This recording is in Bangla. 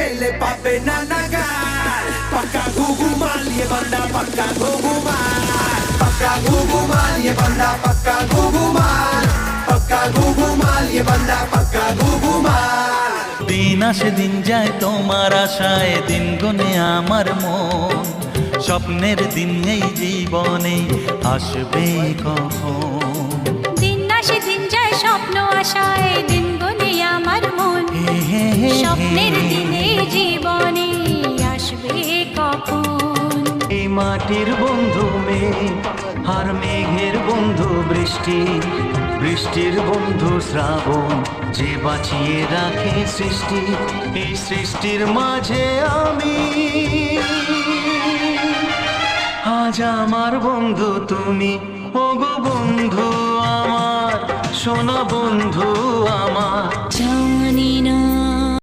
পেলে পাবে নানা গাল পাক্কা ঘুঘু মাল ये बंदा पक्का घुघु माल पक्का घुघु माल ये बंदा पक्का घुघु माल पक्का घुघु माल ये बंदा पक्का घुघु माल দিন আসে দিন যায় তোমার আশায় দিন গুনে আমার মন স্বপ্নের দিন এই জীবনে আসবে কখন দিন আসে দিন যায় স্বপ্ন আশায় দিন গুনে আমার মন স্বপ্নের দিনে জীবনে আসবে কখন এই মাটির বন্ধু মেঘ আর মেঘের বন্ধু বৃষ্টি বৃষ্টির বন্ধু শ্রাবণ যে বাঁচিয়ে রাখে সৃষ্টি এই সৃষ্টির মাঝে আমি আজ আমার বন্ধু তুমি ওগো বন্ধু আমার সোনা বন্ধু আমার জানি না